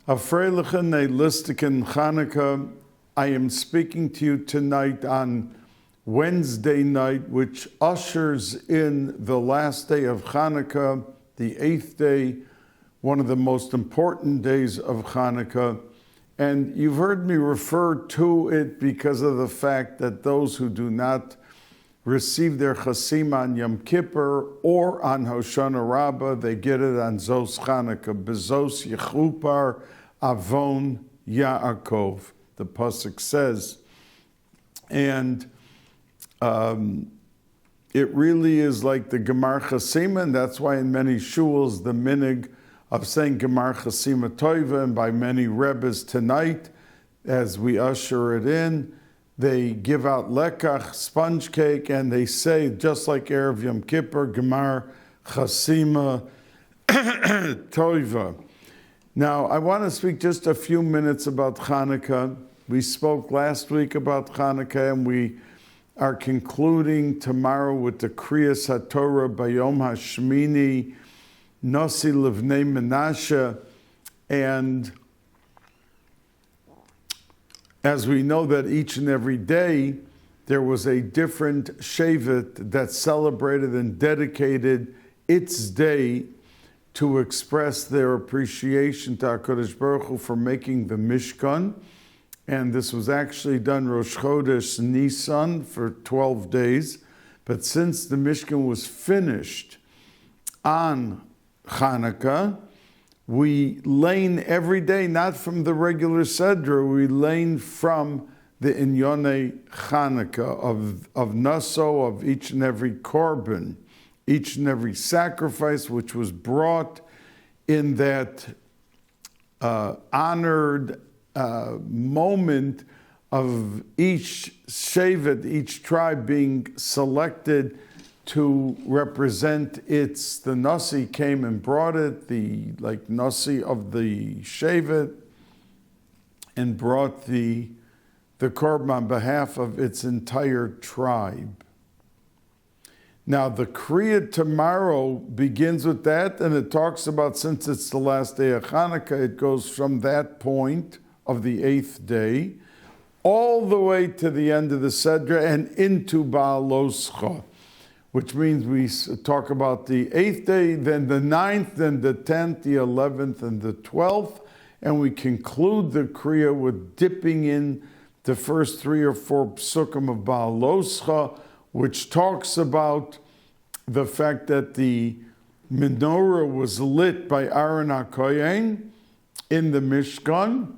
A Freilichen, a Listigen Chanukah. I am speaking to you tonight on Wednesday night, which ushers in the last day of Chanukah, the 8th day, one of the most important days of Chanukah. And you've heard me refer to it because of the fact that those who do not receive their chasima on Yom Kippur or on Hoshana Rabbah, they get it on Zos Chanukah, Bezos Yechupar Avon Yaakov, the pasuk says. And it really is like the Gemar Chasima, and that's why in many shuls the minig of saying Gemar Chasima Toiva, and by many Rebbes tonight, as we usher it in, they give out lekach, sponge cake, and they say, just like Erev Yom Kippur, Gemar Chasima Toiva. Now, I want to speak just a few minutes about Chanukah. We spoke last week about Chanukah, and we are concluding tomorrow with the Kriyas HaTorah Bayom HaShmini, Nasi Livnei Menashe, and as we know that each and every day there was a different Shevet that celebrated and dedicated its day to express their appreciation to HaKadosh Baruch Hu for making the Mishkan. And this was actually done Rosh Chodesh Nisan for 12 days. But since the Mishkan was finished on Chanukah, we lane every day, not from the regular Sedra, we lane from the Inyone Chanukah, of Naso, of each and every korban, each and every sacrifice which was brought in that honored moment of each shevet, each tribe being selected to represent the Nasi came and brought it, the Nasi of the shevet, and brought the korban on behalf of its entire tribe. Now, the Kriya tomorrow begins with that, and it talks about, since it's the last day of Chanukah, it goes from that point of the 8th day all the way to the end of the Sedra and into Baaloscha, which means we talk about the 8th day, then the 9th, then the 10th, the 11th, and the 12th, and we conclude the Kriya with dipping in the first 3 or 4 psukim of Baaloscha, which talks about the fact that the menorah was lit by Aaron HaKohen in the Mishkan,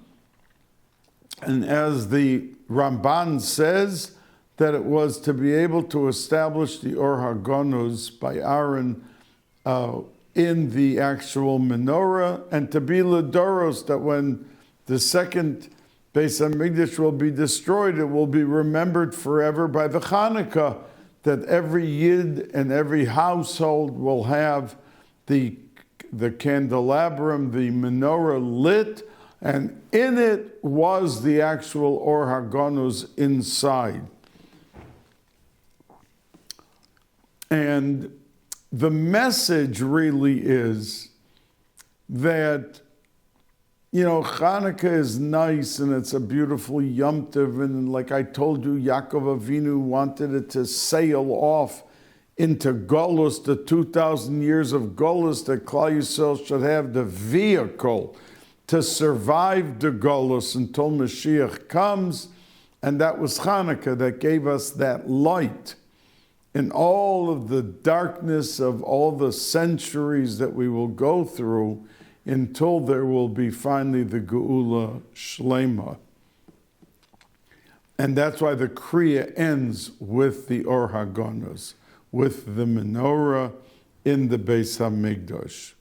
and as the Ramban says, that it was to be able to establish the Or HaGonus by Aaron in the actual menorah, and to be Ledoros, that when the second Bais HaMikdash will be destroyed, it will be remembered forever by the Chanukah, that every Yid and every household will have the candelabrum, the menorah lit, and in it was the actual Or HaGonus inside. And the message really is that, Chanukah is nice and it's a beautiful Yom Tov, and like I told you, Yaakov Avinu wanted it to sail off into Golus, the 2,000 years of Golus, that Klal Yisrael should have the vehicle to survive the Golus until Mashiach comes, and that was Chanukah that gave us that light in all of the darkness of all the centuries that we will go through until there will be finally the Geula Shlema. And that's why the Kriya ends with the Or HaGonus, with the menorah in the Beis HaMikdash.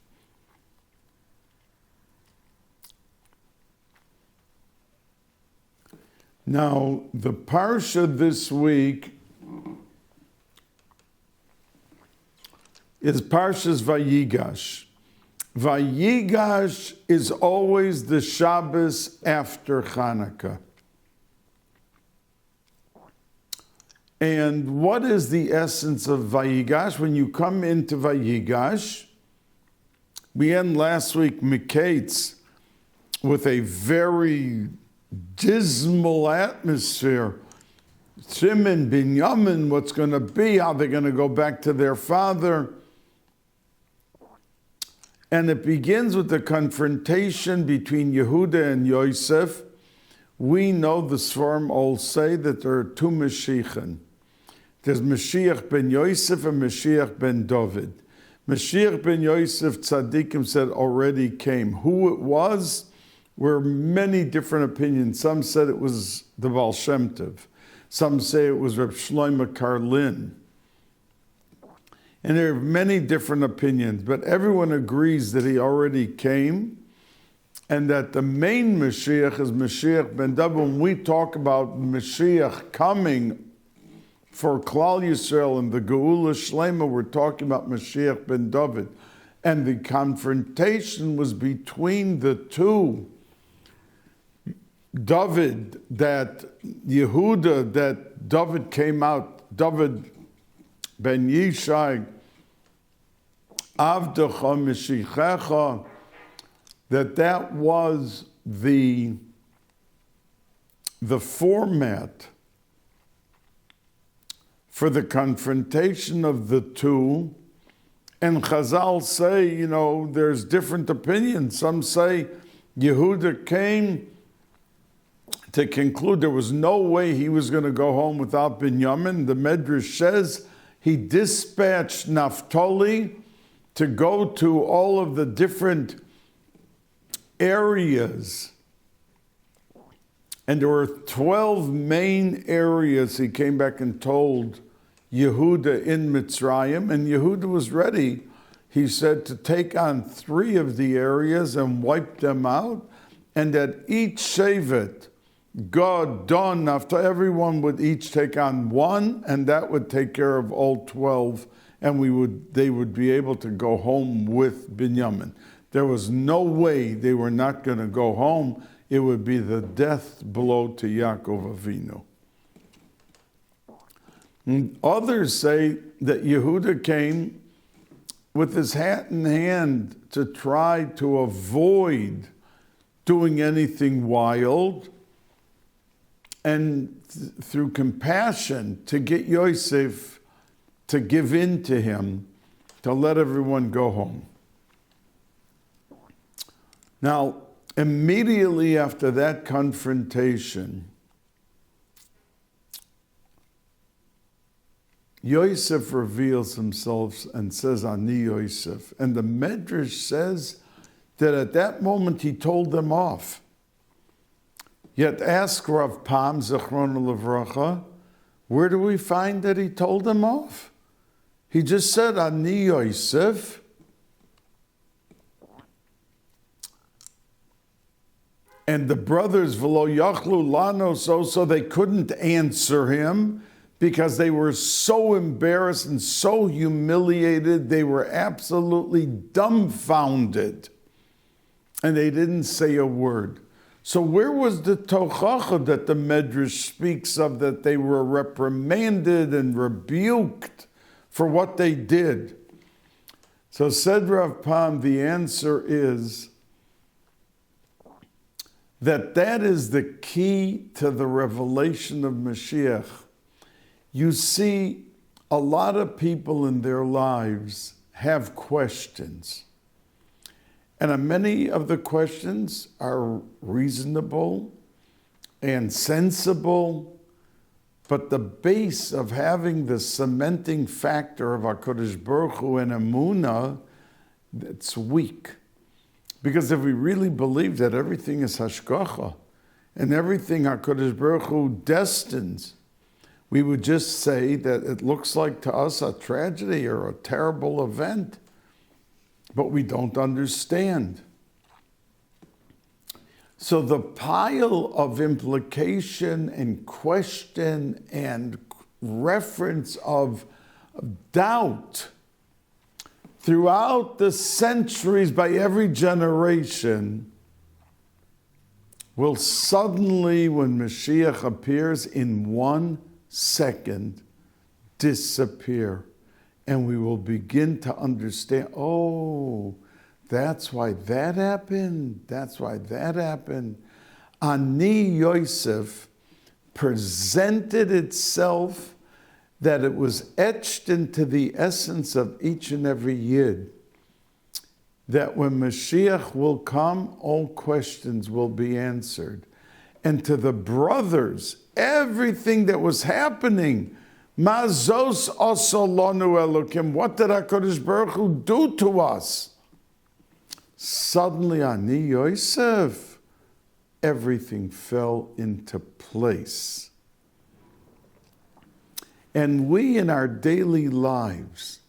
Now, the Parsha this week is Parshas Vayigash. Vayigash is always the Shabbos after Chanukah. And what is the essence of Vayigash? When you come into Vayigash, we end last week Miketz with a very dismal atmosphere. Shimon, Binyamin, what's going to be, how they're going to go back to their father. And it begins with the confrontation between Yehuda and Yosef. We know the Sforim all say that there are two Mashiachim. There's Mashiach ben Yosef and Mashiach ben David. Mashiach ben Yosef, Tzaddikim said, already came. Who it was, were many different opinions. Some said it was the Baal Shem Tov. Some say it was Reb Shlomo Karlin. And there are many different opinions, but everyone agrees that he already came and that the main Mashiach is Mashiach ben David. When we talk about Mashiach coming for Klal Yisrael and the Geula Shlema, we're talking about Mashiach ben David. And the confrontation was between the two. David, that Yehuda, that David came out, David ben Yishai, Avdecha Mishichecha, that was the format for the confrontation of the two. And Chazal say, there's different opinions. Some say Yehuda came to conclude there was no way he was going to go home without Binyamin. The Medrash says he dispatched Naphtali to go to all of the different areas. And there were 12 main areas he came back and told Yehuda in Mitzrayim, and Yehuda was ready, he said, to take on 3 of the areas and wipe them out, and that each Shevet, God, Don, after everyone would each take on 1, and that would take care of all 12, and they would be able to go home with Binyamin. There was no way they were not going to go home. It would be the death blow to Yaakov Avinu. And others say that Yehuda came with his hat in hand to try to avoid doing anything wild, and through compassion to get Yosef to give in to him, to let everyone go home. Now, immediately after that confrontation, Yosef reveals himself and says, Ani Yosef. And the Medrash says that at that moment he told them off. Yet ask Rav Pam, Zechron Levracha, where do we find that he told them off? He just said, Ani Yosef. And the brothers, V'lo Yachlu Lano, so they couldn't answer him because they were so embarrassed and so humiliated. They were absolutely dumbfounded. And they didn't say a word. So where was the tochacha that the Medrash speaks of, that they were reprimanded and rebuked for what they did? So said Rav Pam, the answer is that is the key to the revelation of Mashiach. You see, a lot of people in their lives have questions. And many of the questions are reasonable and sensible, but the base of having the cementing factor of HaKadosh Baruch Hu and Emunah, it's weak. Because if we really believe that everything is hashgacha and everything HaKadosh Baruch Hu destines, we would just say that it looks like to us a tragedy or a terrible event, but we don't understand. So the pile of implication and question and reference of doubt throughout the centuries by every generation will suddenly, when Mashiach appears, in 1 second disappear. And we will begin to understand, That's why that happened. That's why that happened. Ani Yosef presented itself that it was etched into the essence of each and every Yid, that when Mashiach will come, all questions will be answered. And to the brothers, everything that was happening, Mazos Osolonu Elokim, what did HaKadosh Baruch Hu do to us? Suddenly, Ani Yosef, everything fell into place. And we in our daily lives,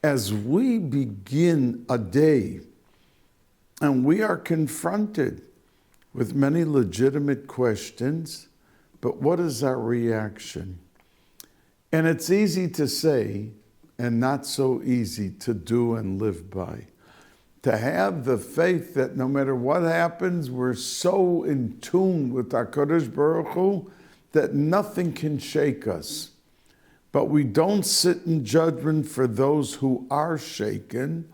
as we begin a day and we are confronted with many legitimate questions, but what is our reaction? And it's easy to say and not so easy to do and live by. To have the faith that no matter what happens, we're so in tune with HaKadosh Baruch Hu that nothing can shake us. But we don't sit in judgment for those who are shaken,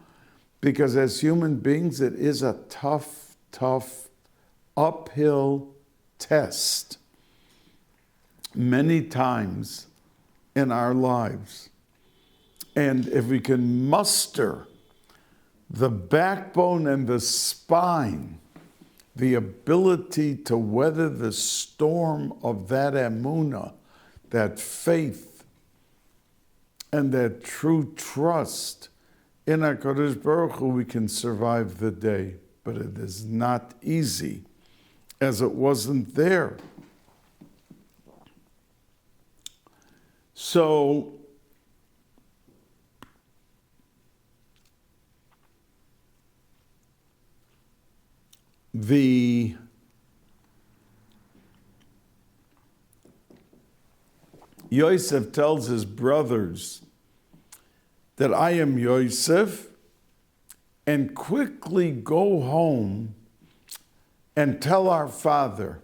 because as human beings, it is a tough, tough, uphill test many times in our lives. And if we can muster the backbone and the spine, the ability to weather the storm of that emunah, that faith, and that true trust in HaKadosh Baruch Hu, we can survive the day. But it is not easy, as it wasn't there. So, Yosef tells his brothers that I am Yosef, and quickly go home and tell our father.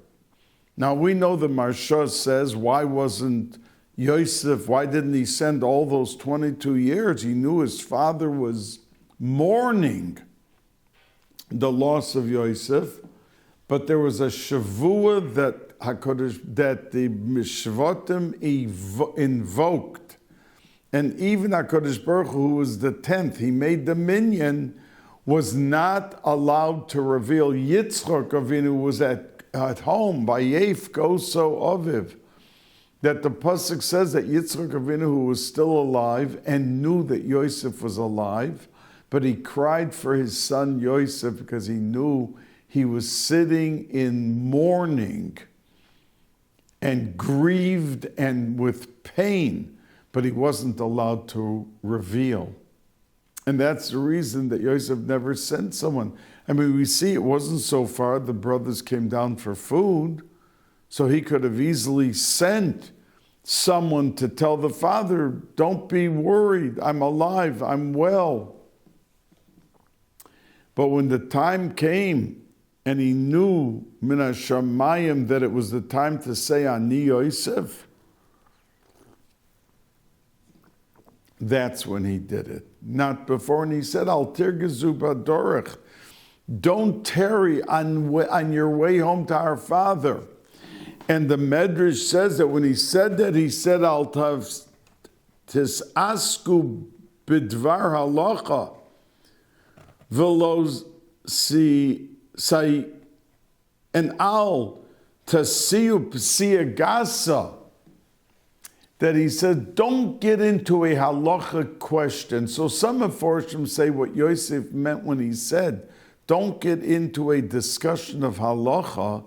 Now we know the Marsha says, why wasn't Yosef, why didn't he send all those 22 years? He knew his father was mourning the loss of Yosef, but there was a shavua that the Mishvatim invoked, and even HaKadosh Baruch Hu, who was the 10th, he made the minyan, was not allowed to reveal. Yitzchak Avinu was at home by Yef Goso Aviv, that the pasuk says that Yitzchak Avinu, who was still alive and knew that Yosef was alive, but he cried for his son Yosef because he knew he was sitting in mourning and grieved and with pain, but he wasn't allowed to reveal. And that's the reason that Yosef never sent someone. I mean, we see it wasn't so far. The brothers came down for food, so he could have easily sent someone to tell the father, don't be worried, I'm alive, I'm well. But when the time came, and he knew min hashamayim that it was the time to say Ani Yosef, that's when he did it. Not before. And he said, Al tirgezu b'dorech, don't tarry on your way home to our father. And the Medrash says that when he said that, he said, Al tisasku bidvar halacha, v'lo say, and al tasiu p'siyagasa, that he said, don't get into a halacha question. So some Meforshim say what Yosef meant when he said, don't get into a discussion of halacha,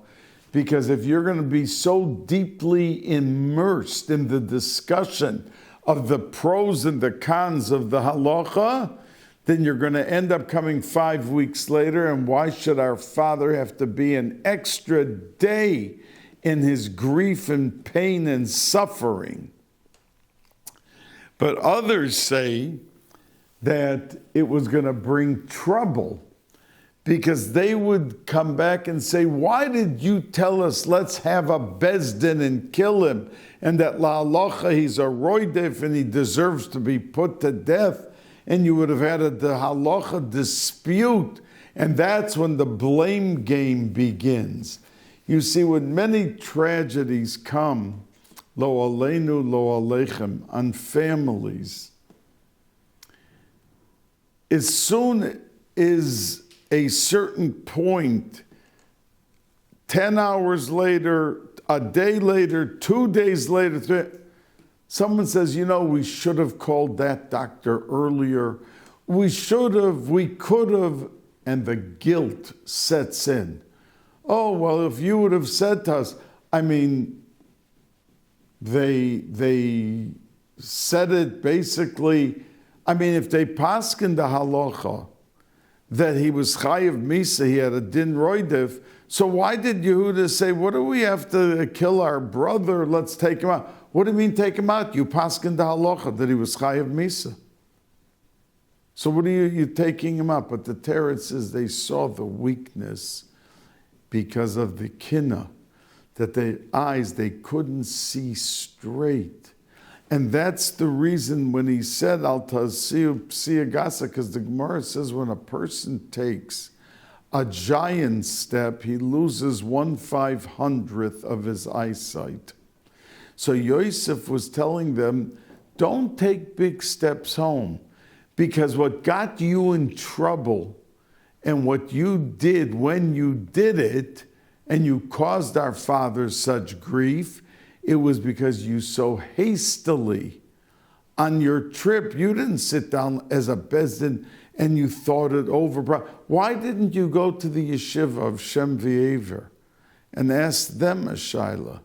because if you're going to be so deeply immersed in the discussion of the pros and the cons of the halacha, then you're going to end up coming 5 weeks later, and why should our father have to be an extra day in his grief and pain and suffering? But others say that it was going to bring trouble, because they would come back and say, why did you tell us let's have a bezdin and kill him, and that la halacha he's a roidef and he deserves to be put to death, and you would have had the halacha dispute, and that's when the blame game begins. You see, when many tragedies come, lo aleinu, lo aleichem, on families, as soon as a certain point, 10 hours later, a day later, 2 days later, someone says, we should have called that doctor earlier. We should have, we could have, and the guilt sets in. Oh, well, if you would have said to us, they said it basically, if they paskin the halacha, that he was chayiv misa, he had a din roidev, so why did Yehuda say, what do we have to kill our brother? Let's take him out. What do you mean take him out? You paskin the halacha that he was chayiv misa. So what are you taking him out? But the Torah says they saw the weakness because of the kinna, that their eyes, they couldn't see straight. And that's the reason when he said, Al Taziu Psiagasa, because the Gemara says when a person takes a giant step, he loses 1/500th of his eyesight. So Yosef was telling them, don't take big steps home, because what got you in trouble and what you did when you did it, and you caused our father such grief, it was because you so hastily, on your trip, you didn't sit down as a bezdin and you thought it over. Why didn't you go to the yeshiva of Shem V'Aver and ask them a shaila?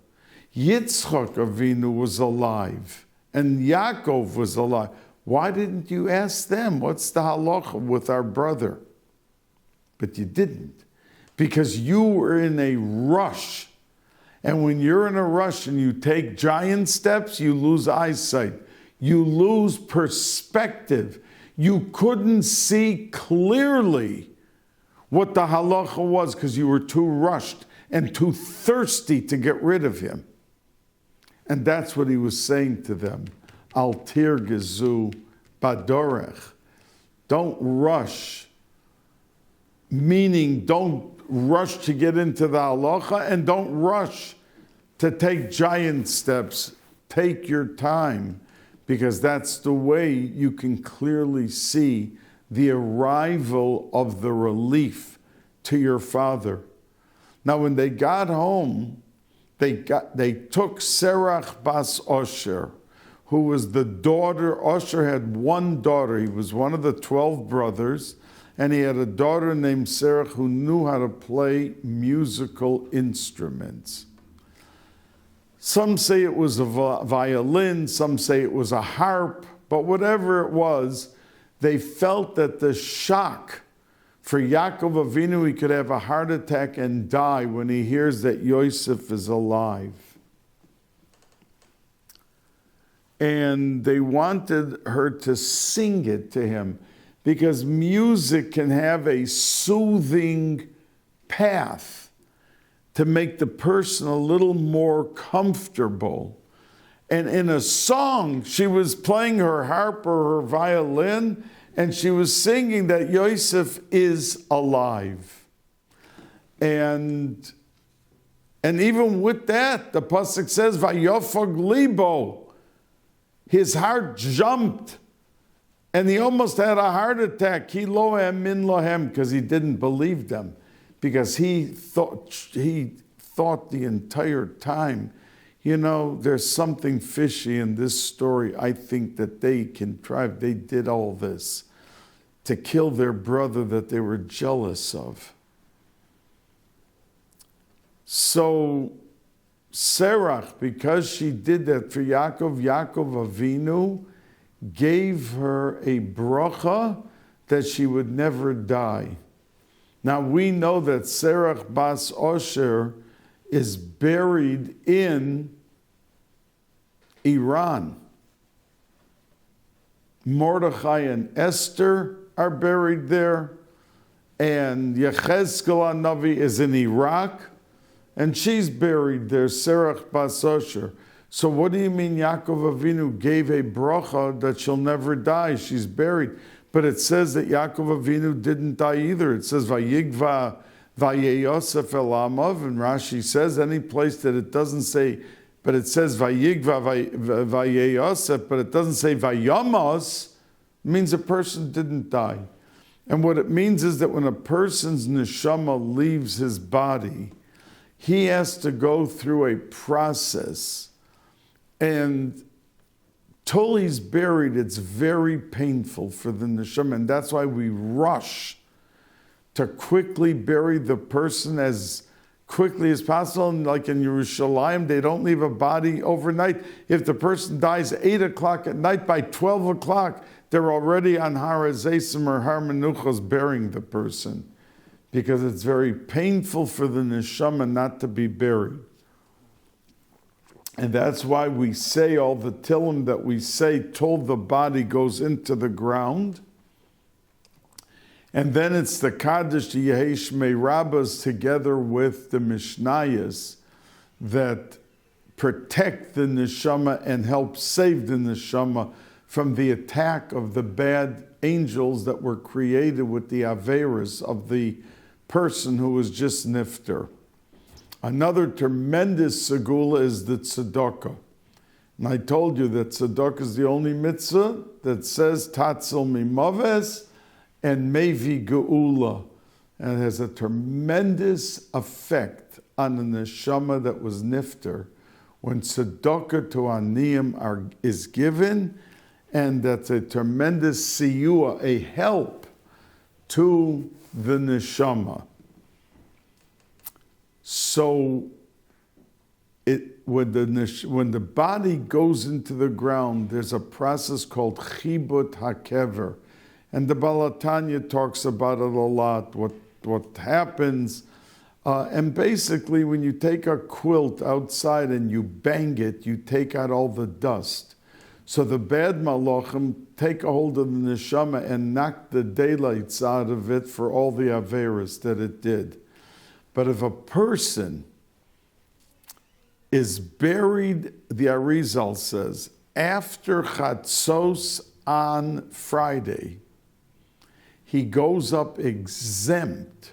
Yitzchak Avinu was alive and Yaakov was alive. Why didn't you ask them, what's the halacha with our brother? But you didn't, because you were in a rush. And when you're in a rush and you take giant steps, you lose eyesight. You lose perspective. You couldn't see clearly what the halacha was because you were too rushed and too thirsty to get rid of him. And that's what he was saying to them. Al tirgezu badorech. Don't rush, meaning don't rush to get into the halacha and don't rush to take giant steps. Take your time, because that's the way you can clearly see the arrival of the relief to your father. Now, when they got home, they took Sarah Bas Asher, who was the daughter. Asher had one daughter. He was one of the 12 brothers, and he had a daughter named Sarah who knew how to play musical instruments. Some say it was a violin, some say it was a harp, but whatever it was, they felt that the shock for Yaakov Avinu, he could have a heart attack and die when he hears that Yosef is alive. And they wanted her to sing it to him, because music can have a soothing path to make the person a little more comfortable. And in a song, she was playing her harp or her violin, and she was singing that Yosef is alive. And even with that, the pasuk says, Vayofag libo, his heart jumped, and he almost had a heart attack. Ki lohem min lohem, because he didn't believe them. Because he thought the entire time, there's something fishy in this story. I think that they did all this to kill their brother that they were jealous of. So Sarah, because she did that for Yaakov Avinu gave her a bracha that she would never die. Now we know that Sarah Bas Asher is buried in Iran. Mordechai and Esther are buried there, and Yechezkel HaNavi is in Iraq, and she's buried there, Sarah Bas Asher. So what do you mean Yaakov Avinu gave a bracha that she'll never die? She's buried. but it says that Yaakov Avinu didn't die either. It says Vayigva Vayeyosef El Amav, and Rashi says any place that it doesn't say, but it says Vayigva Vayeyosef, but it doesn't say Vayamos, means a person didn't die. And what it means is that when a person's neshama leaves his body, he has to go through a process, and till he's buried, it's very painful for the neshama, and that's why we rush to quickly bury the person as quickly as possible. And like in Yerushalayim, they don't leave a body overnight. If the person dies 8 o'clock at night, by 12 o'clock, they're already on Har HaZeisim or Har Menuchos burying the person, because it's very painful for the neshama not to be buried. And that's why we say all the Tillim that we say till the body goes into the ground. And then it's the Kaddish, the Yehesh Rabbas, together with the Mishnayos that protect the neshama and help save the neshama from the attack of the bad angels that were created with the Averas of the person who was just nifter. Another tremendous segula is the tzedakah. And I told you that tzedakah is the only mitzvah that says tatzil mimaves and mevi geula. And it has a tremendous effect on the neshama that was nifter when tzedakah to aniyim is given, and that's a tremendous siyua, a help to the neshama. So when the body goes into the ground, there's a process called chibut hakever. And the Baal HaTanya talks about it a lot, what happens. And basically, when you take a quilt outside and you bang it, you take out all the dust. So the bad malachim take a hold of the neshama and knock the daylights out of it for all the averas that it did. But if a person is buried, the Arizal says, after Chatzos on Friday, he goes up exempt,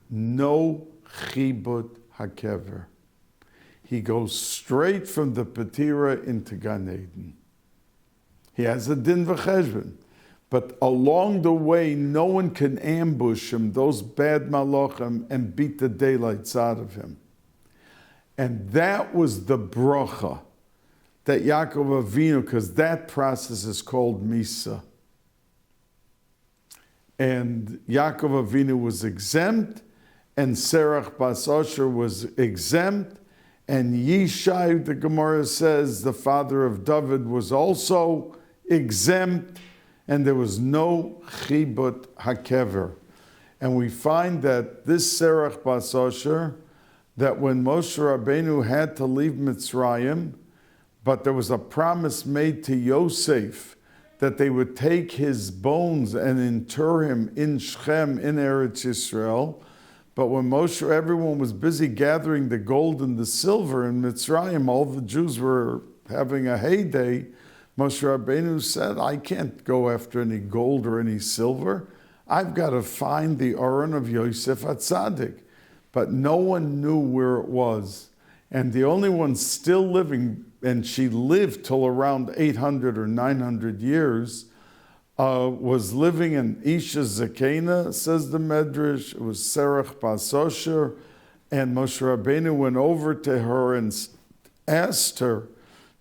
no chibut hakever. He goes straight from the Petira into Gan Eden. He has a din v'cheshbon. But along the way, no one can ambush him, those bad malachim, and beat the daylights out of him. And that was the bracha that Yaakov Avinu, because that process is called Misa. And Yaakov Avinu was exempt, and Sarah Bas Asher was exempt, and Yishai, the Gemara says, the father of David, was also exempt, and there was no chibut hakever. And we find that this Sarah Bas Asher, that when Moshe Rabbeinu had to leave Mitzrayim, but there was a promise made to Yosef that they would take his bones and inter him in Shechem, in Eretz Yisrael. But when everyone was busy gathering the gold and the silver in Mitzrayim, all the Jews were having a heyday. Moshe Rabbeinu said, I can't go after any gold or any silver. I've got to find the Aron of Yosef HaTzadik. But no one knew where it was. And the only one still living, and she lived till around 800 or 900 years, was living in Isha Zakena, says the Medrash. It was Sarah Bas Asher, and Moshe Rabbeinu went over to her and asked her,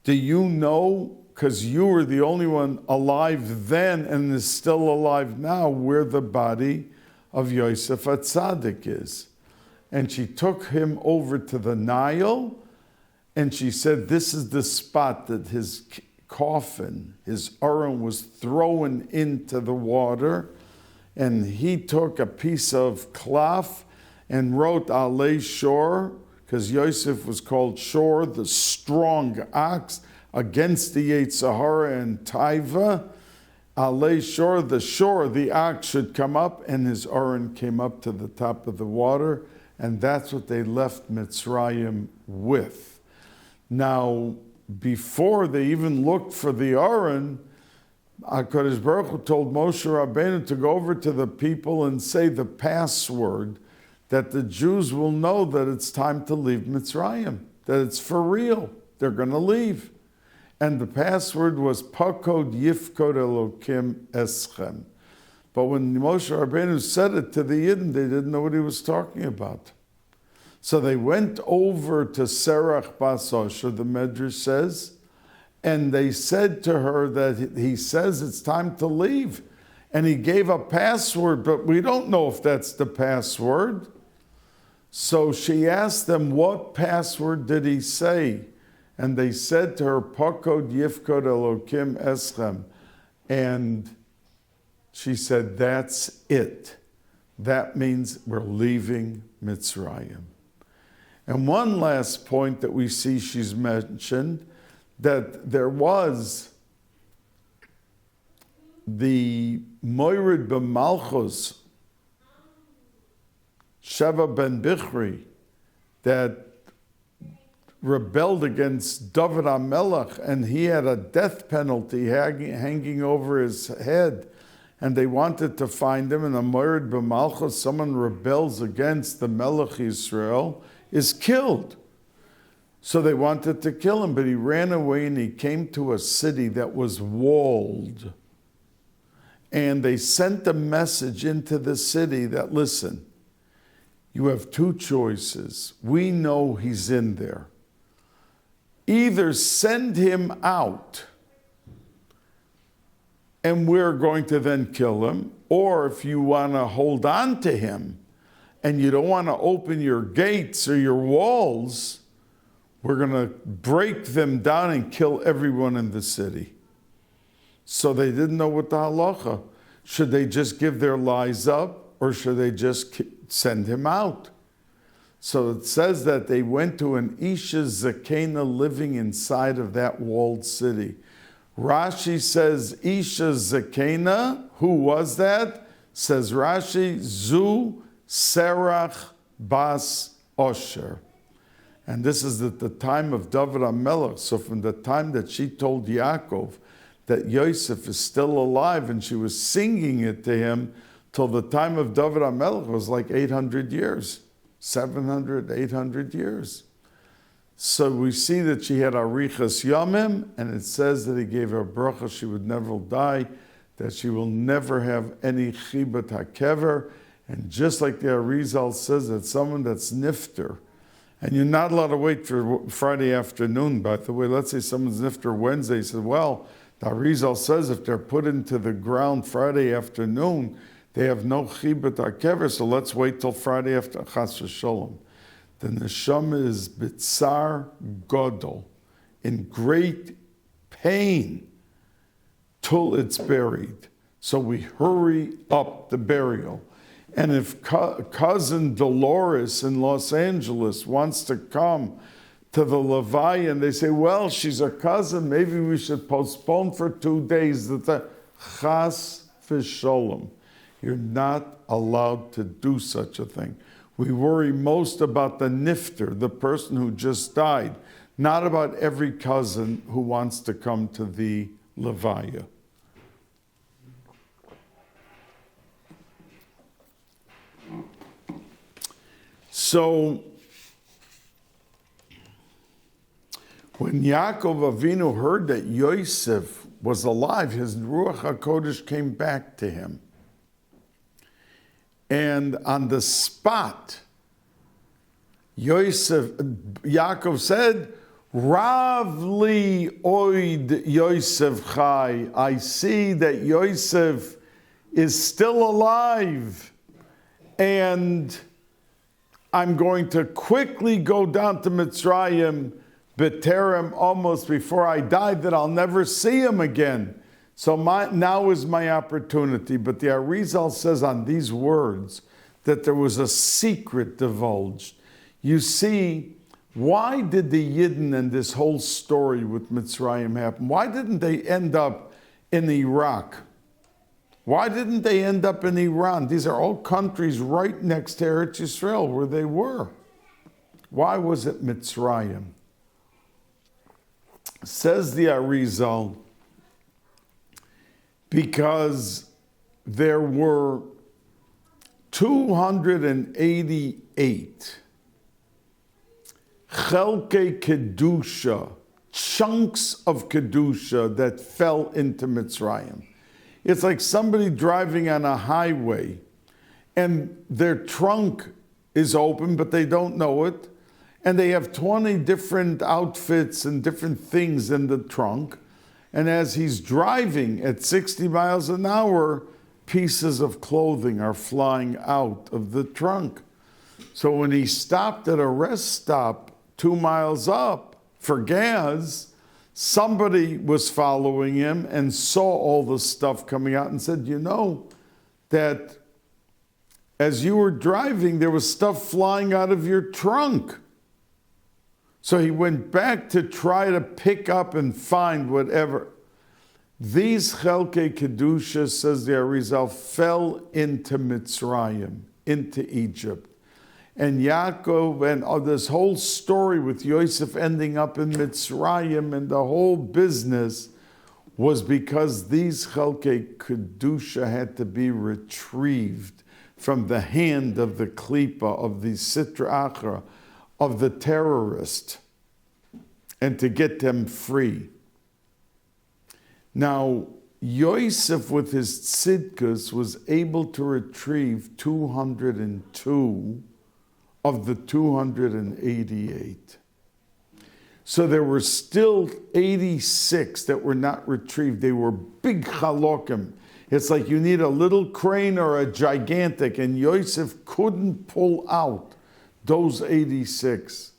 do you know, because you were the only one alive then and is still alive now, where the body of Yosef HaTzadik is? And she took him over to the Nile, and she said, this is the spot that his coffin, his Aron, was thrown into the water. And he took a piece of cloth and wrote Alei Shor, because Yosef was called Shor, the strong ox, against the Yetzirah and Taiva. Alei Shor, the ox should come up, and his Aron came up to the top of the water. And that's what they left Mitzrayim with. Now, before they even looked for the Aron, HaKadosh Baruch Hu told Moshe Rabbeinu to go over to the people and say the password that the Jews will know that it's time to leave Mitzrayim, that it's for real. They're going to leave. And the password was Pakod Yifkod Elokim Eschem. But when Moshe Rabbeinu said it to the Yidden, they didn't know what he was talking about. So they went over to Sarah Bas Asher, the Medrash says, and they said to her that he says it's time to leave. And he gave a password, but we don't know if that's the password. So she asked them, what password did he say? And they said to her, Pakod Yifkod Elokim Eschem. And she said, that's it. That means we're leaving Mitzrayim. And one last point that we see she's mentioned, that there was the myriad b'malchus, Sheva ben Bichri, that rebelled against David HaMelech, and he had a death penalty hanging over his head. And they wanted to find him, and a myriad b'malchus, someone rebels against the Melech Yisrael, is killed. So they wanted to kill him, but he ran away and he came to a city that was walled. And they sent a message into the city that, listen, you have two choices. We know he's in there. Either send him out and we're going to then kill him, or if you want to hold on to him and you don't want to open your gates or your walls, we're going to break them down and kill everyone in the city. So they didn't know what the halacha. Should they just give their lives up, or should they just send him out? So it says that they went to an Isha Zakena living inside of that walled city. Rashi says Isha Zakena. Who was that? Says Rashi, Zu Sarah Bas Asher. And this is at the time of David HaMelech. So from the time that she told Yaakov that Yosef is still alive, and she was singing it to him, till the time of David HaMelech was like 800 years, 700, 800 years. So we see that she had Arichas Yamim, and it says that he gave her bracha, she would never die, that she will never have any chibat hakever. And just like the Arizal says, that someone that's nifter, and you're not allowed to wait for Friday afternoon, by the way. Let's say someone's nifter Wednesday. He said, well, the Arizal says if they're put into the ground Friday afternoon, they have no chibat hakever, so let's wait till Friday after Chas v'sholom. The neshama is bitzar godol, in great pain, till it's buried. So we hurry up the burial. And if cousin Dolores in Los Angeles wants to come to the Levaya, and they say, well, she's a cousin, maybe we should postpone for 2 days. The Chas v'sholom. You're not allowed to do such a thing. We worry most about the nifter, the person who just died, not about every cousin who wants to come to the Levaya. So, when Yaakov Avinu heard that Yosef was alive, his Ruach HaKodesh came back to him. And on the spot, Yaakov said, Rav li oid Yosef chai. I see that Yosef is still alive, and I'm going to quickly go down to Mitzrayim, B'terem, almost before I die, that I'll never see him again. So now is my opportunity. But the Arizal says on these words that there was a secret divulged. You see, why did the Yidden and this whole story with Mitzrayim happen? Why didn't they end up in Iraq? Why didn't they end up in Iran? These are all countries right next to Eretz Yisrael where they were. Why was it Mitzrayim? Says the Arizal because there were 288 chelkei kedusha, chunks of kedusha that fell into Mitzrayim. It's like somebody driving on a highway and their trunk is open, but they don't know it. And they have 20 different outfits and different things in the trunk. And as he's driving at 60 miles an hour, pieces of clothing are flying out of the trunk. So when he stopped at a rest stop 2 miles up for gas, somebody was following him and saw all the stuff coming out and said, you know, that as you were driving, there was stuff flying out of your trunk. So he went back to try to pick up and find whatever. These Chelkei Kedusha, says the Arizal, fell into Mitzrayim, into Egypt. And Yaakov, and this whole story with Yosef ending up in Mitzrayim and the whole business was because these Chelkei Kedusha had to be retrieved from the hand of the Klipa, of the Sitra Achra, of the terrorist, and to get them free. Now, Yosef, with his tzidkus, was able to retrieve 202 of the 288. So there were still 86 that were not retrieved. They were big chalokim. It's like you need a little crane or a gigantic, and Yosef couldn't pull out those 86.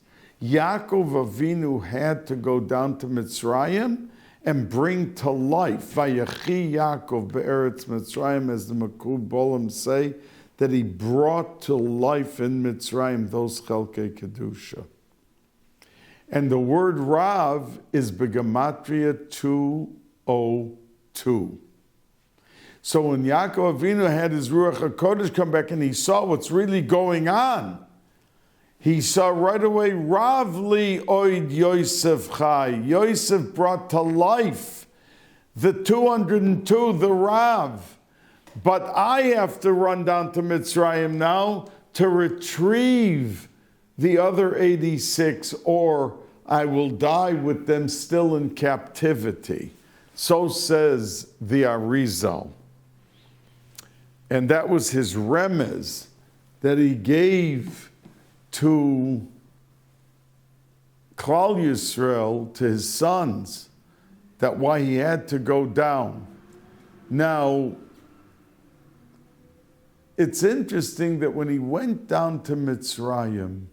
Yaakov Avinu had to go down to Mitzrayim and bring to life, Vayechi Yaakov be'eretz Mitzrayim, as the Makub Bolim say, that he brought to life in Mitzrayim those Chelkei Kedusha. And the word Rav is Begematria 202. So when Yaakov Avinu had his Ruach HaKodesh come back and he saw what's really going on, he saw right away, Rav li oid Yosef chai. Yosef brought to life the 202, the Rav. But I have to run down to Mitzrayim now to retrieve the other 86, or I will die with them still in captivity. So says the Arizal. And that was his remez that he gave to Klal Yisrael, to his sons, that why he had to go down. Now, it's interesting that when he went down to Mitzrayim,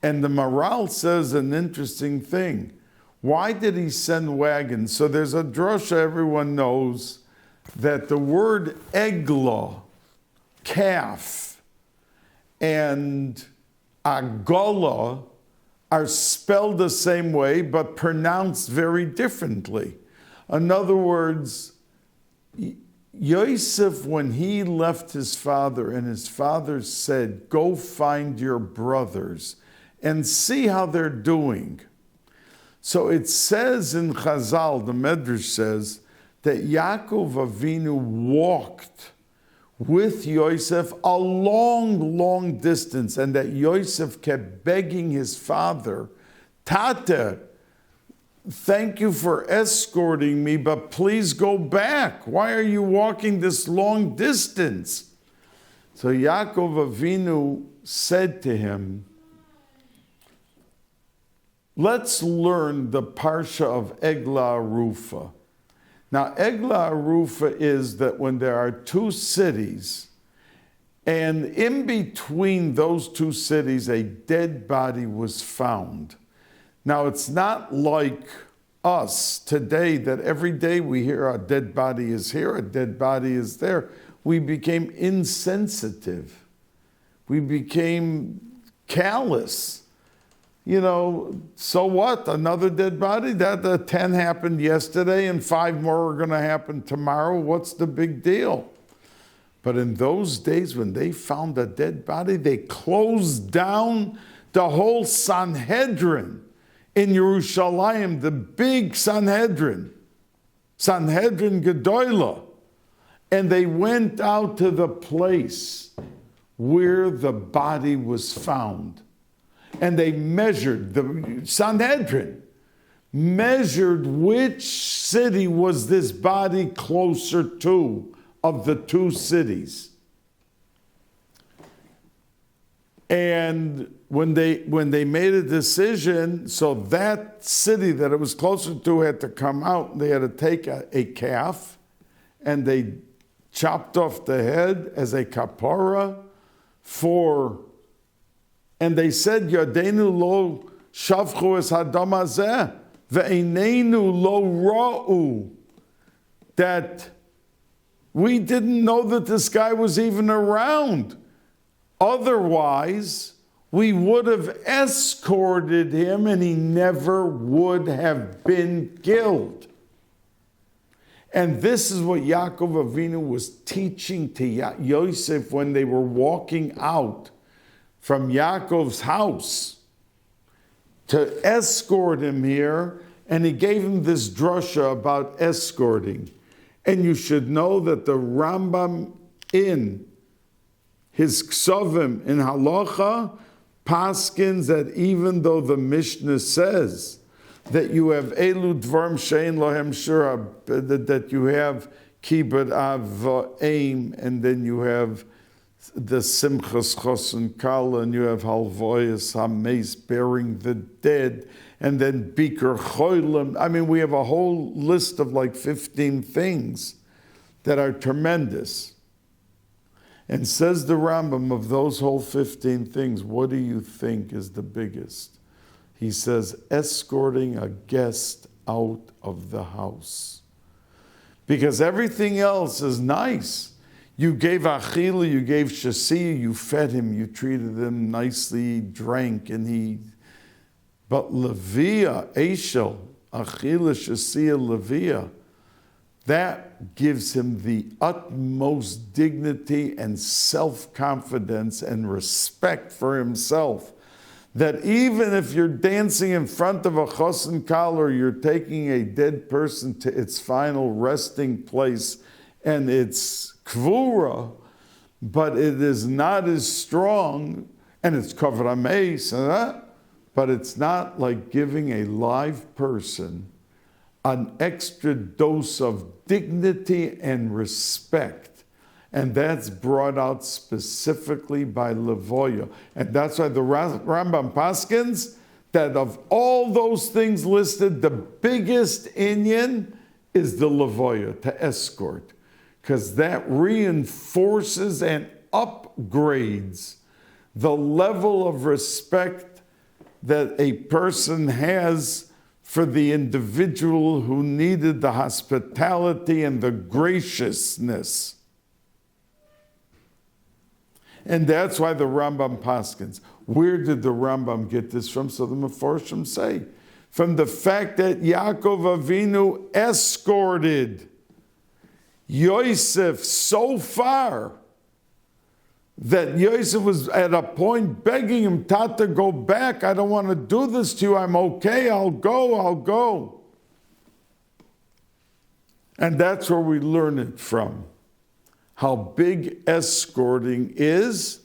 and the Maral says an interesting thing. Why did he send wagons? So there's a drosha everyone knows that the word egla, calf, and agola are spelled the same way but pronounced very differently. In other words, Yosef, when he left his father and his father said, go find your brothers and see how they're doing. So it says in Chazal, the Medrash says, that Yaakov Avinu walked with Yosef a long, long distance, and that Yosef kept begging his father, Tata, thank you for escorting me, but please go back. Why are you walking this long distance? So Yaakov Avinu said to him, let's learn the Parsha of Eglah Arufa. Now, Eglah Arufa is that when there are two cities, and in between those two cities, a dead body was found. Now, it's not like us today that every day we hear a dead body is here, a dead body is there. We became insensitive. We became callous. You know, so what? Another dead body? That 10 happened yesterday and 5 more are going to happen tomorrow. What's the big deal? But in those days when they found a dead body, they closed down the whole Sanhedrin in Yerushalayim, the big Sanhedrin Gedolah, and they went out to the place where the body was found. And they measured, the Sanhedrin measured which city was this body closer to of the two cities. And when they made a decision, so that city that it was closer to had to come out. They had to take a calf, and they chopped off the head as a kapara and they said, Yadenu lo shavchu es hadam hazeh, ve'einenu lo ra'u, that we didn't know that this guy was even around. Otherwise, we would have escorted him and he never would have been killed. And this is what Yaakov Avinu was teaching to Yosef when they were walking out from Yaakov's house to escort him here. And he gave him this drasha about escorting. And you should know that the Rambam in his Ksovim in Halacha paskins that even though the Mishnah says that you have Elu Dvarm Shein Lohem Shura, that you have Kibbut Av Aim, and then you have the Simchas Chosen Kala, and you have Halvoyas Hameis, burying the dead, and then Biker Choilim. I mean, we have a whole list of like 15 things that are tremendous. And says the Rambam, of those whole 15 things, what do you think is the biggest? He says, escorting a guest out of the house. Because everything else is nice. You gave Achila, you gave Shasiya, you fed him, you treated him nicely, he drank, and he... But Leviah, Eshel, Achila, Shasiya, Leviah, that gives him the utmost dignity and self-confidence and respect for himself. That even if you're dancing in front of a chosen kal, or you're taking a dead person to its final resting place, and it's kvura, but it is not as strong, and it's covered on mace, but it's not like giving a live person an extra dose of dignity and respect. And that's brought out specifically by Levoya. And that's why the Rambam paskins that of all those things listed, the biggest inyan is the Levoya, to escort. Because that reinforces and upgrades the level of respect that a person has for the individual who needed the hospitality and the graciousness. And that's why the Rambam paskins. Where did the Rambam get this from? So the Mefarshim say, from the fact that Yaakov Avinu escorted Yosef so far that Yosef was at a point begging him, Tata, go back. I don't want to do this to you. I'm okay. I'll go. And that's where we learn it from. How big escorting is.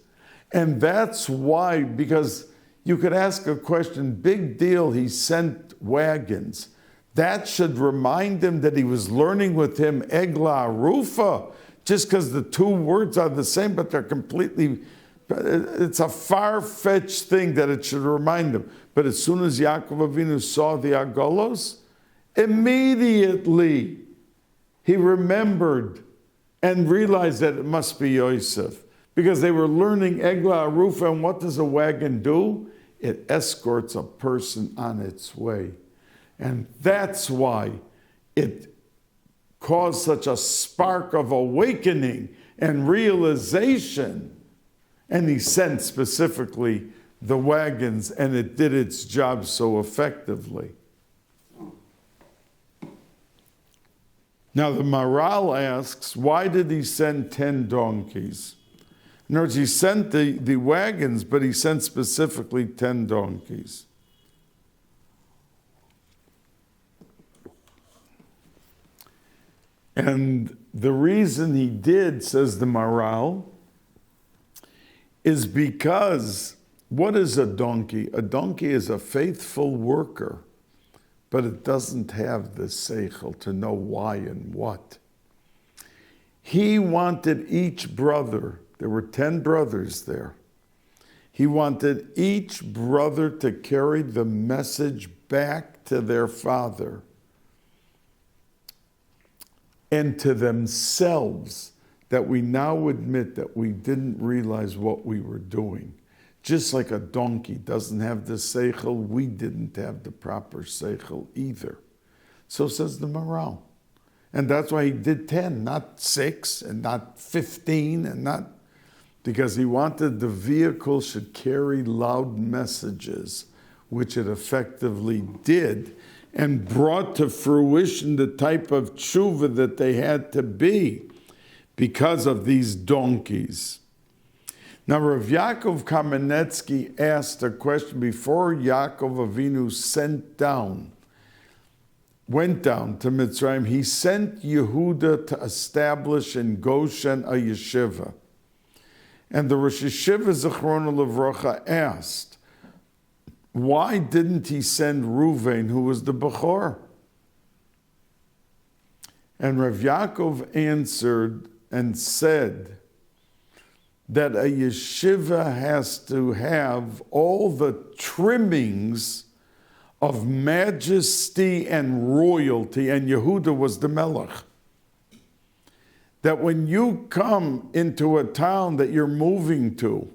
And that's why, because you could ask a question, big deal, he sent wagons. That should remind him that he was learning with him Egla Arufa, just because the two words are the same, but they're completely, it's a far-fetched thing that it should remind him. But as soon as Yaakov Avinu saw the Agolos, immediately he remembered and realized that it must be Yosef. Because they were learning Egla Arufa, and what does a wagon do? It escorts a person on its way. And that's why it caused such a spark of awakening and realization. And he sent specifically the wagons, and it did its job so effectively. Now the Maral asks, why did he send 10 donkeys? In other words, he sent the wagons, but he sent specifically 10 donkeys. And the reason he did, says the Maral, is because what is a donkey? A donkey is a faithful worker, but it doesn't have the seichel to know why and what. He wanted each brother, there were 10 brothers there, he wanted each brother to carry the message back to their father and to themselves, that we now admit that we didn't realize what we were doing. Just like a donkey doesn't have the seichel, we didn't have the proper seichel either. So says the Maral. And that's why he did 10, not 6 and not 15 and not, because he wanted the vehicle should carry loud messages, which it effectively did, and brought to fruition the type of tshuva that they had to be because of these donkeys. Now, Rav Yaakov Kamenetsky asked a question before Yaakov Avinu went down to Mitzrayim. He sent Yehuda to establish in Goshen a yeshiva. And the Rosh Yeshiva Zichrono Livrocha asked, why didn't he send Ruvain, who was the Bechor? And Rav Yaakov answered and said that a yeshiva has to have all the trimmings of majesty and royalty, and Yehuda was the Melech. That when you come into a town that you're moving to,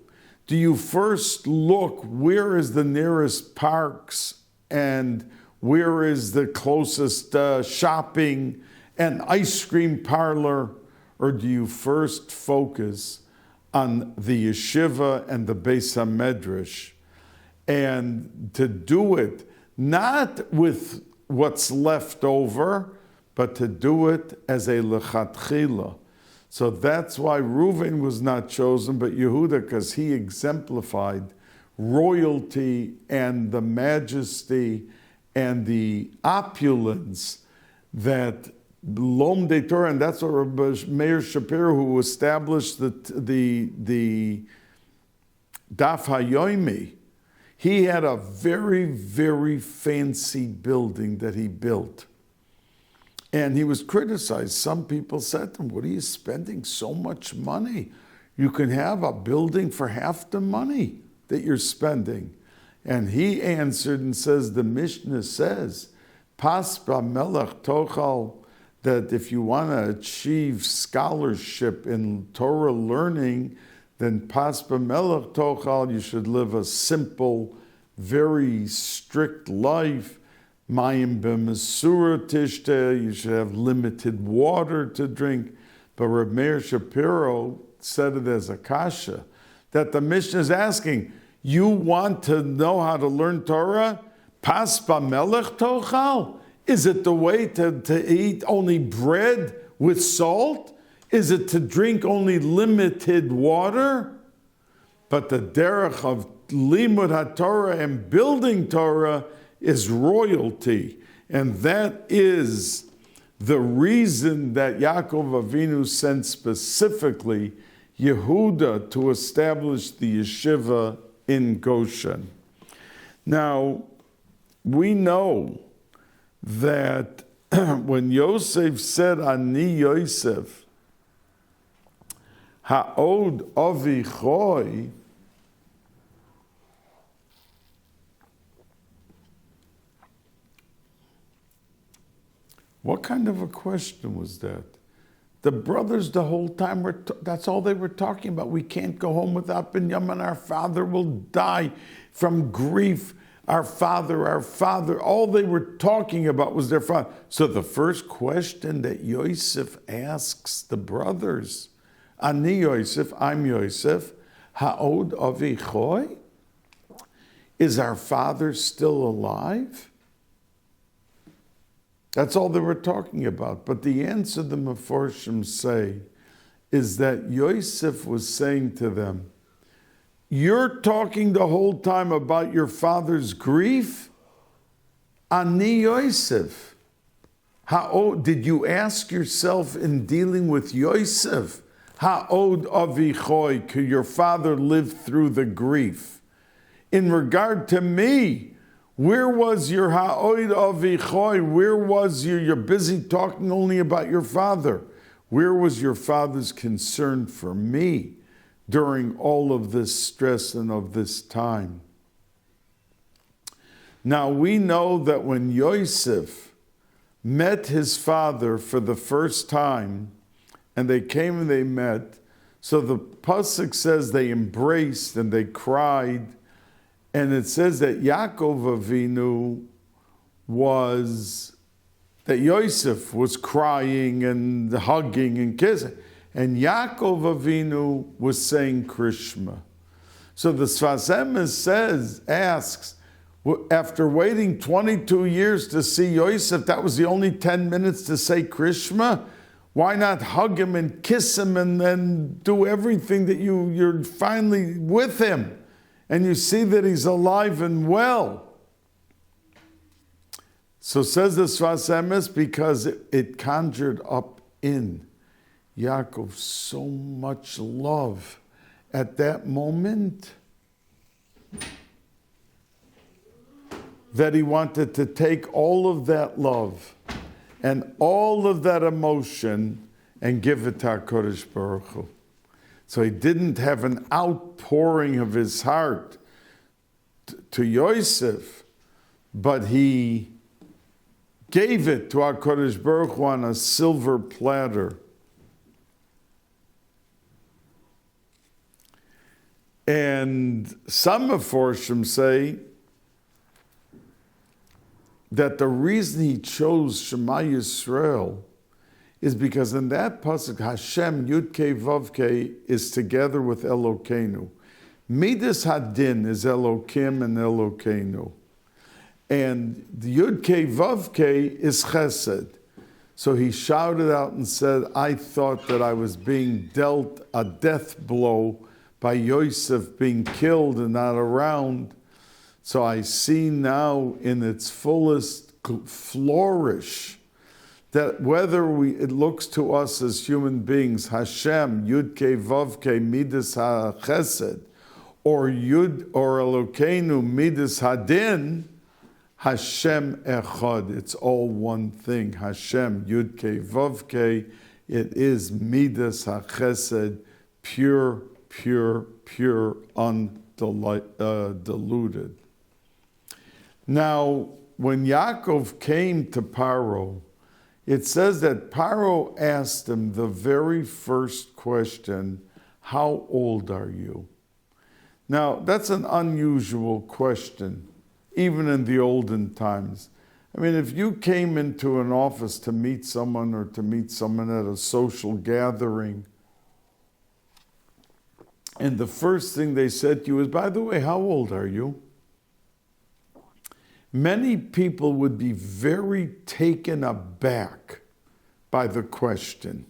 do you first look where is the nearest parks and where is the closest shopping and ice cream parlor, or do you first focus on the yeshiva and the Beis HaMedrash? And to do it not with what's left over, but to do it as a lechatchila. So that's why Reuven was not chosen, but Yehuda, because he exemplified royalty and the majesty and the opulence that Lom de Torah, and that's what Rabbi Meir Shapiro, who established the Daf HaYomi, he had a very, very fancy building that he built. And he was criticized. Some people said to him, what are you spending so much money? You can have a building for half the money that you're spending. And he answered and says, the Mishnah says, Pas Melech Tochal, that if you want to achieve scholarship in Torah learning, then Pas Melech Tochal, you should live a simple, very strict life. Mayim b'mesura tishte, you should have limited water to drink. But Reb Meir Shapiro said it as a kasha, that the Mishnah is asking, you want to know how to learn Torah? Pas b'melech tochal? Is it the way to eat only bread with salt? Is it to drink only limited water? But the derech of limud haTorah and building Torah is royalty. And that is the reason that Yaakov Avinu sent specifically Yehuda to establish the yeshiva in Goshen. Now, we know that when Yosef said, Ani Yosef, Ha'od Avi Choy, what kind of a question was that? The brothers the whole time, that's all they were talking about. We can't go home without Binyamin. Our father will die from grief. Our father. All they were talking about was their father. So the first question that Yosef asks the brothers, Ani Yosef, I'm Yosef, Ha'od Avi Choy? Is our father still alive? That's all they were talking about. But the answer the Meforshim say is that Yosef was saying to them, you're talking the whole time about your father's grief? Ani Yosef. Did you ask yourself in dealing with Yosef, ha'od avichoi, could your father live through the grief? In regard to me, where was your ha'od avichoi? Where was you're busy talking only about your father. Where was your father's concern for me during all of this stress and of this time? Now we know that when Yosef met his father for the first time, and they came and they met, so the pasuk says they embraced and they cried, and it says that Yaakov Avinu that Yosef was crying and hugging and kissing, and Yaakov Avinu was saying Krishma. So the Sfas Emes asks, after waiting 22 years to see Yosef, that was the only 10 minutes to say Krishma? Why not hug him and kiss him and then do everything that you're finally with him and you see that he's alive and well? So says the Sfas Emes, because it conjured up in Yaakov so much love at that moment that he wanted to take all of that love and all of that emotion and give it to HaKadosh Baruch Hu. So he didn't have an outpouring of his heart to Yosef, but he gave it to HaKadosh Baruch Hu on a silver platter. And some Meforshim say that the reason he chose Shema Yisrael is because in that pasuk, Hashem Yud-Kei Vav-Kei is together with Elokeinu. Midas Hadin is Elokim and Elokeinu. And the Yud-Kei Vav-Kei is Chesed. So he shouted out and said, I thought that I was being dealt a death blow by Yosef being killed and not around. So I see now in its fullest flourish that whether it looks to us as human beings, Hashem, Yud-Kei Vav-Kei, Midas HaChesed, or Elokeinu, Midas Hadin, Hashem Echad, it's all one thing. Hashem, Yud-Kei Vav-Kei, it is Midas HaChesed, pure, undiluted. Now, when Yaakov came to Paro, it says that Paro asked him the very first question, how old are you? Now, that's an unusual question, even in the olden times. I mean, if you came into an office to meet someone or to meet someone at a social gathering, and the first thing they said to you is, by the way, how old are you? Many people would be very taken aback by the question.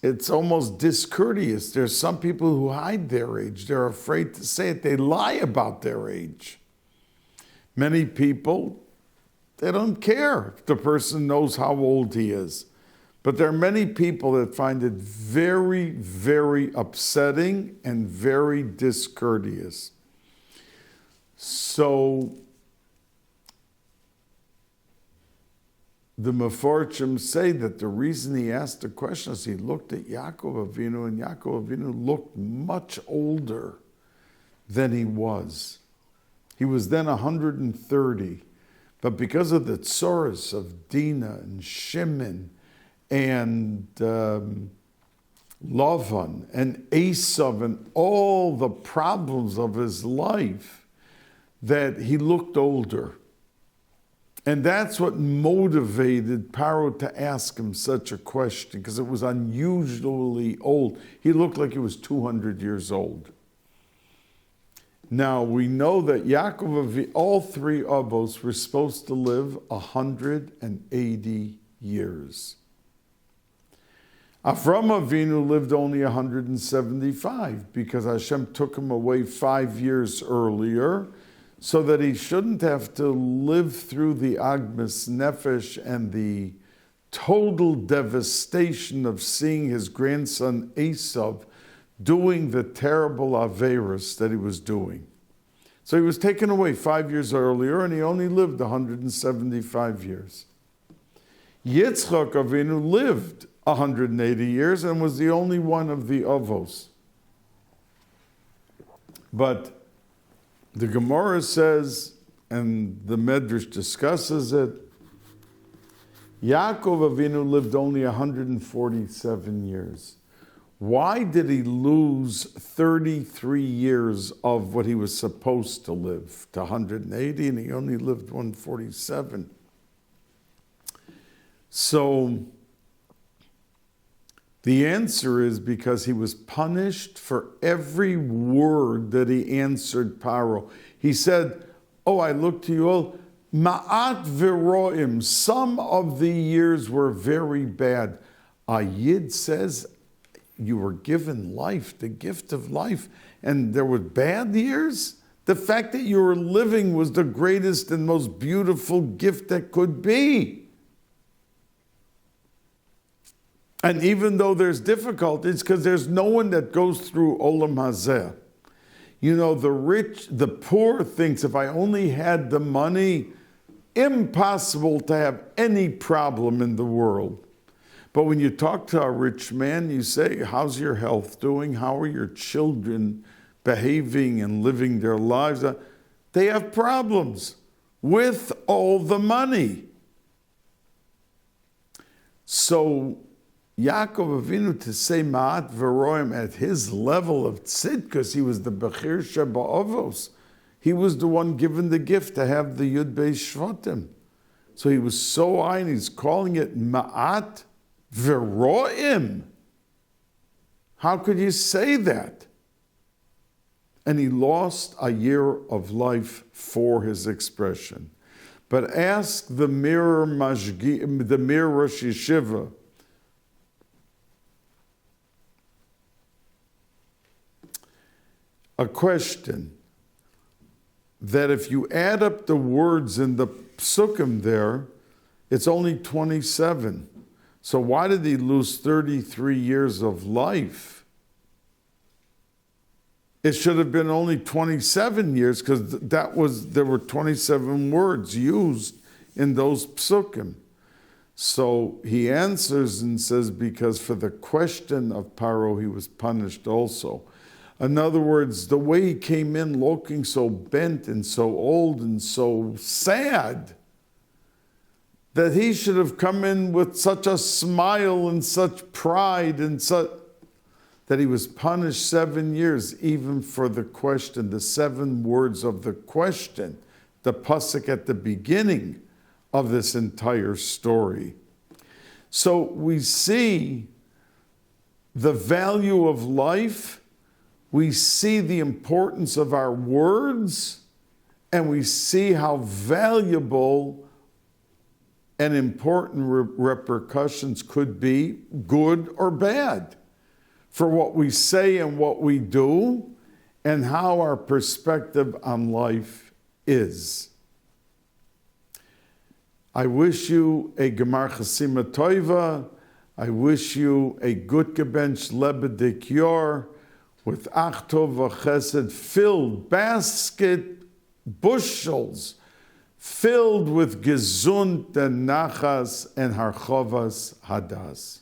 It's almost discourteous. There's some people who hide their age. They're afraid to say it. They lie about their age. Many people, they don't care if the person knows how old he is. But there are many people that find it very, very upsetting and very discourteous. So the Meforshim say that the reason he asked the question is he looked at Yaakov Avinu, and Yaakov Avinu looked much older than he was. He was then 130, but because of the tzoros of Dinah and Shimon and Lavan and Esav and all the problems of his life, that he looked older. And that's what motivated Paro to ask him such a question, because it was unusually old. He looked like he was 200 years old. Now, we know that Yaakov, all three Avos were supposed to live 180 years. Avram Avinu lived only 175 because Hashem took him away 5 years earlier. so that he shouldn't have to live through the Agmas Nefesh and the total devastation of seeing his grandson Esav doing the terrible Averis that he was doing. So he was taken away 5 years earlier, and he only lived 175 years. Yitzchak Avinu lived 180 years and was the only one of the Avos. But the Gemara says, and the Medrash discusses it, Yaakov Avinu lived only 147 years. Why did he lose 33 years of what he was supposed to live to 180, and he only lived 147? So the answer is because he was punished for every word that he answered Paro. He said, oh, I look to you all, ma'at v'roim, some of the years were very bad. A Yid says, you were given life, the gift of life, and there were bad years? The fact that you were living was the greatest and most beautiful gift that could be. And even though there's difficulties, because there's no one that goes through Olam Hazeh. You know, the rich, the poor thinks, if I only had the money, impossible to have any problem in the world. But when you talk to a rich man, you say, how's your health doing? How are your children behaving and living their lives? They have problems with all the money. So Yaakov Avinu, to say Ma'at V'roim at his level of tzidkus, he was the Bechir Sheba'avos. He was the one given the gift to have the Yud Beis Shvatim. So he was so high, and he's calling it Ma'at V'roim. How could you say that? And he lost a year of life for his expression. But ask the Mir Rosh Yeshiva, a question that if you add up the words in the psukim there, it's only 27. So why did he lose 33 years of life? It should have been only 27 years, because there were 27 words used in those psukim. So he answers and says, because for the question of Paro, he was punished also. In other words, the way he came in looking so bent and so old and so sad, that he should have come in with such a smile and such pride and such, that he was punished 7 years, even for the question, the 7 words of the question, the pasuk at the beginning of this entire story. So we see the value of life, we see the importance of our words, and we see how valuable and important repercussions could be, good or bad, for what we say and what we do, and how our perspective on life is. I wish you a Gemar Chasima Toiva. I wish you a good Gebench Lebedik Yor, with Achtov V'Chesed, filled, basket, bushels, filled with Gesund and Nachas and Harchovas Hadas.